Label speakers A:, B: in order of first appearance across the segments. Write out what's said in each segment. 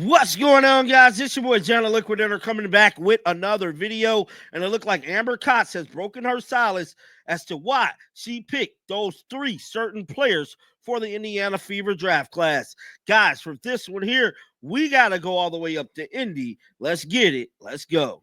A: What's going on, guys? It's your boy, John the Liquidator, coming back with another video. And it looked like Amber Cox has broken her silence as to why she picked those three certain players for the Indiana Fever draft class. Guys, for this one here, we got to go all the way up to Indy. Let's get it. Let's go.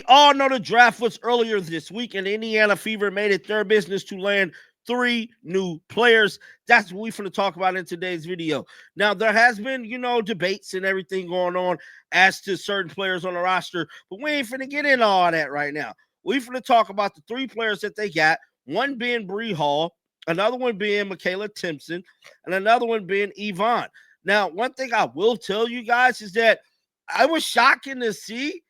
A: All know the draft was earlier this week, and the Indiana Fever made it their business to land three new players. That's what we're going to talk about in today's video. Now, there has been, debates and everything going on as to certain players on the roster, but we ain't finna get into all that right now. We're finna talk about the three players that they got, one being Bree Hall, another one being Michaela Timpson, and another one being Yvonne. Now, one thing I will tell you guys is that I was shocking to see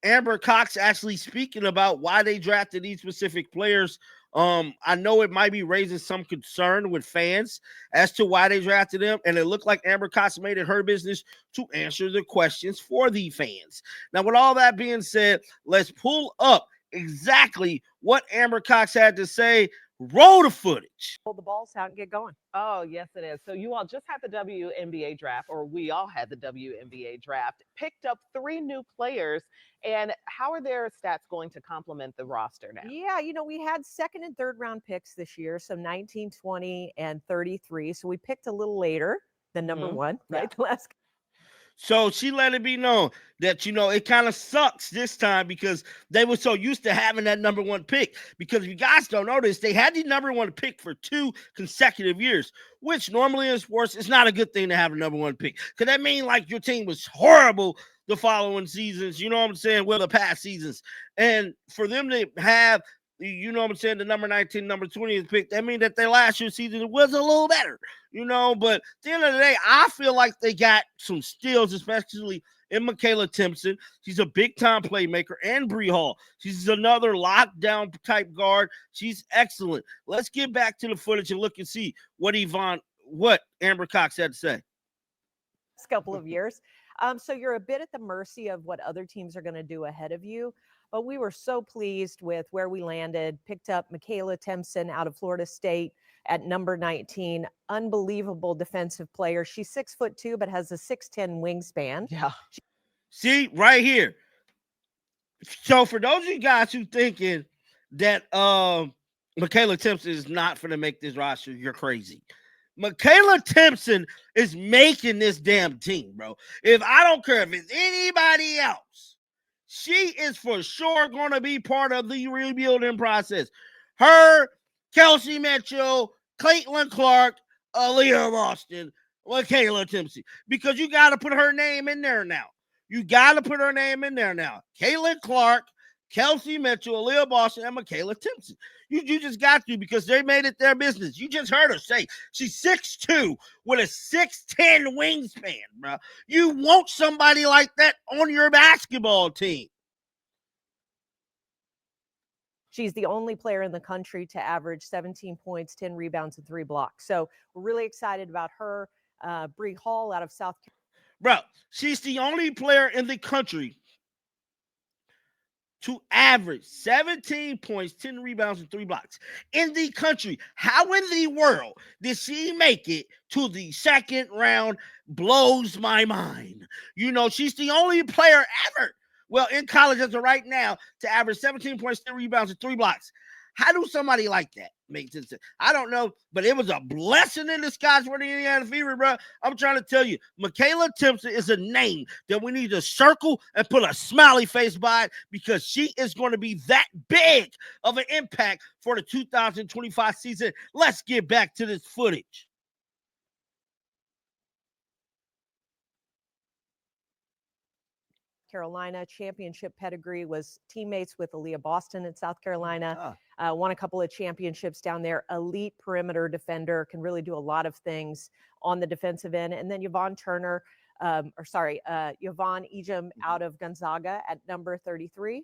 A: Amber Cox actually speaking about why they drafted these specific players. I know it might be raising some concern with fans as to why they drafted them, and it looked like Amber Cox made it her business to answer the questions for the fans. Now, with all that being said, let's pull up exactly what Amber Cox had to say. Roll the footage.
B: Pull the balls out and get going.
C: Oh, yes, it is. So you all just had the WNBA draft, or we all had the WNBA draft, picked up three new players. And how are their stats going to complement the roster now?
B: Yeah, we had second and third round picks this year, so 19, 20, and 33. So we picked a little later than number one, right?
C: Yeah.
B: The last.
A: So she let it be known that, it kind of sucks this time because they were so used to having that number one pick. Because if you guys don't notice, they had the number one pick for 2 consecutive years, which normally in sports is not a good thing to have a number one pick. Because that means like your team was horrible the following seasons, you know what I'm saying? Well, the past seasons. And for them to have, the number 19, number 20th pick, that means that their last year's season was a little better, but at the end of the day, I feel like they got some steals, especially in Michaela Timpson. She's a big-time playmaker, and Bree Hall. She's another lockdown type guard. She's excellent. Let's get back to the footage and look and see what Amber Cox had to say.
B: Couple of years. So you're a bit at the mercy of what other teams are going to do ahead of you. But we were so pleased with where we landed, picked up Michaela Timpson out of Florida State at number 19. Unbelievable defensive player. She's 6'2", but has a 6'10" wingspan.
C: Yeah.
A: See, right here. So for those of you guys who thinking that Michaela Timpson is not going to make this roster, you're crazy. Michaela Timpson is making this damn team, bro. If I don't care if it's anybody else, she is for sure going to be part of the rebuilding process. Her, Kelsey Mitchell, Caitlin Clark, Aaliyah Boston, Michaela Timpson. Because you got to put her name in there now. Caitlin Clark, Kelsey Mitchell, Aaliyah Boston, and Michaela Timpson. You just got to, because they made it their business. You just heard her say she's 6'2" with a 6'10" wingspan, bro. You want somebody like that on your basketball team.
B: She's the only player in the country to average 17 points, 10 rebounds, and 3 blocks. So we're really excited about her. Bree Hall out of South Carolina.
A: Bro, she's the only player in the country to average 17 points, 10 rebounds, and 3 blocks in the country. How in the world did she make it to the second round? Blows my mind. She's the only player ever, in college as of right now, to average 17 points, 10 rebounds, and 3 blocks. How do somebody like that make sense? I don't know, but it was a blessing in disguise for the Indiana Fever, bro. I'm trying to tell you, Michaela Timpson is a name that we need to circle and put a smiley face by it, because she is going to be that big of an impact for the 2025 season. Let's get back to this footage.
B: Carolina championship pedigree, was teammates with Aaliyah Boston in South Carolina, won a couple of championships down there. Elite perimeter defender, can really do a lot of things on the defensive end. And then Yvonne Ejim out of Gonzaga at number 33.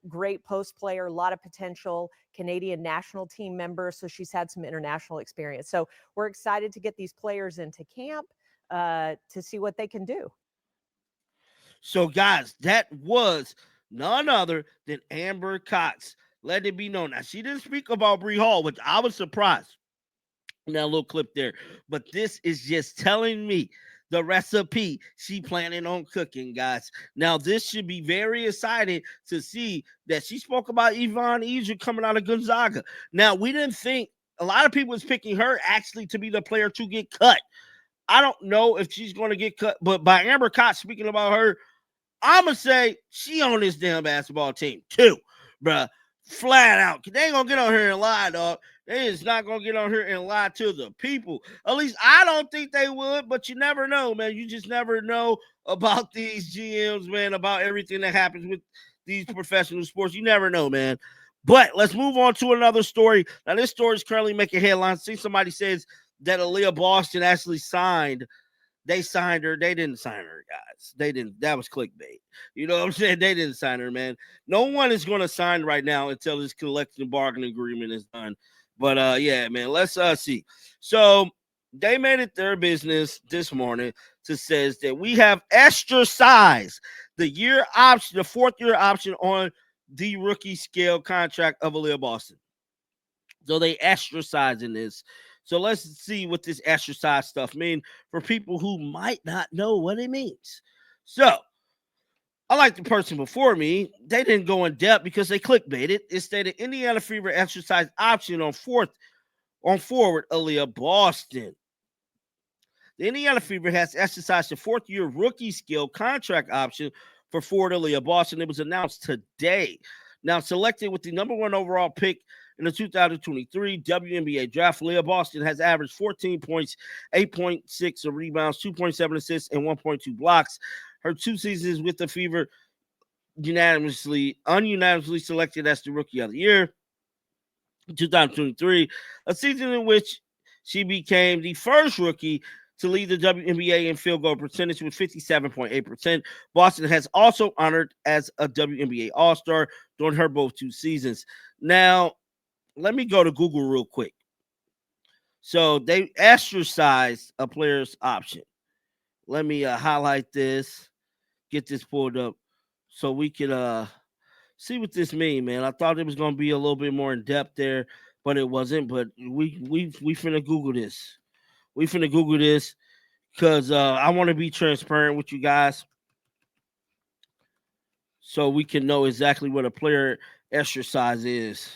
B: Great post player, a lot of potential, Canadian national team member. So she's had some international experience. So we're excited to get these players into camp to see what they can do.
A: So, guys, that was none other than Amber Cox. Let it be known. Now, she didn't speak about Bree Hall, which I was surprised. Now, a little clip there. But this is just telling me the recipe she planning on cooking, guys. Now, this should be very exciting to see that she spoke about Yvonne Ezer coming out of Gonzaga. Now, we didn't think a lot of people was picking her actually to be the player to get cut. I don't know if she's going to get cut, but by Amber Cox speaking about her, I'm going to say she on this damn basketball team too, bruh. Flat out. They ain't going to get on here and lie, dog. They is not going to get on here and lie to the people. At least I don't think they would, but you never know, man. You just never know about these GMs, man, about everything that happens with these professional sports. You never know, man. But let's move on to another story. Now, this story is currently making headlines. See, somebody says that Aaliyah Boston actually signed. They signed her. They didn't sign her, guys. They didn't. That was clickbait. You know what I'm saying? They didn't sign her, man. No one is going to sign right now until this collective bargaining agreement is done. But, yeah, man, let's see. So they made it their business this morning to says that we have exercised the year option, the 4th year option on the rookie scale contract of Aaliyah Boston. So they exercising this. So let's see what this exercise stuff means for people who might not know what it means. So, unlike the person before me, they didn't go in depth because they clickbaited. It stated Indiana Fever exercise option on forward Aaliyah Boston. The Indiana Fever has exercised the 4th year rookie skill contract option for forward Aaliyah Boston. It was announced today. Now selected with the number 1 overall pick in the 2023 WNBA draft, Aaliyah Boston has averaged 14 points, 8.6 of rebounds, 2.7 assists, and 1.2 blocks. Her 2 seasons with the Fever unanimously selected as the Rookie of the Year. 2023, a season in which she became the first rookie to lead the WNBA in field goal percentage with 57.8%. Boston has also honored as a WNBA All-Star during her both 2 seasons. Now, let me go to Google real quick. So they exercised a player's option. Let me highlight this, get this pulled up so we could see what this means, man. I thought it was going to be a little bit more in depth there, but it wasn't. But we finna Google this. We finna Google this because I want to be transparent with you guys so we can know exactly what a player exercise is.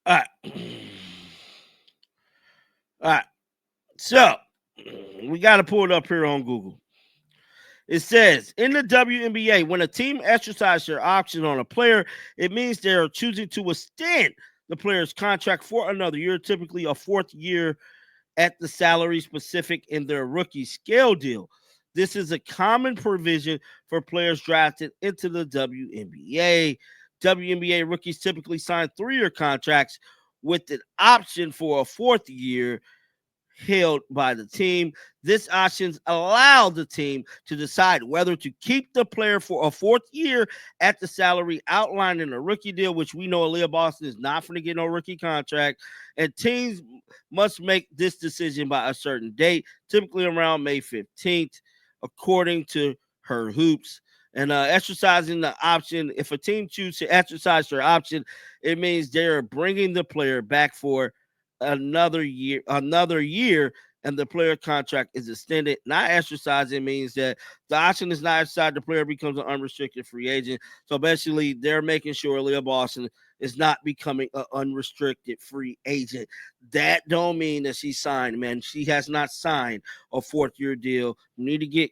A: All right. All right. So we got to pull it up here on Google. It says in the WNBA, when a team exercises their option on a player, it means they are choosing to extend the player's contract for another year, typically a 4th year at the salary specific in their rookie scale deal. This is a common provision for players drafted into the WNBA. WNBA rookies typically sign 3-year contracts with an option for a 4th year held by the team. This options allow the team to decide whether to keep the player for a 4th year at the salary outlined in a rookie deal, which we know Aaliyah Boston is not going to get no rookie contract, and teams must make this decision by a certain date, typically around May 15th, according to her hoops. And exercising the option, if a team chooses to exercise their option, it means they're bringing the player back for another year, and the player contract is extended. Not exercising means that the option is not exercised, the player becomes an unrestricted free agent. So basically, they're making sure Aaliyah Boston is not becoming an unrestricted free agent. That don't mean that she signed, man. She has not signed a 4th year deal. You need to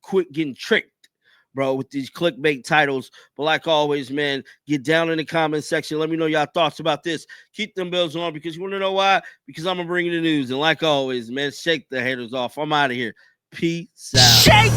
A: quit getting tricked, bro, with these clickbait titles. But like always, man, get down in the comment section. Let me know y'all thoughts about this. Keep them bells on because you want to know why? Because I'm going to bring you the news. And like always, man, shake the haters off. I'm out of here. Peace out. Shake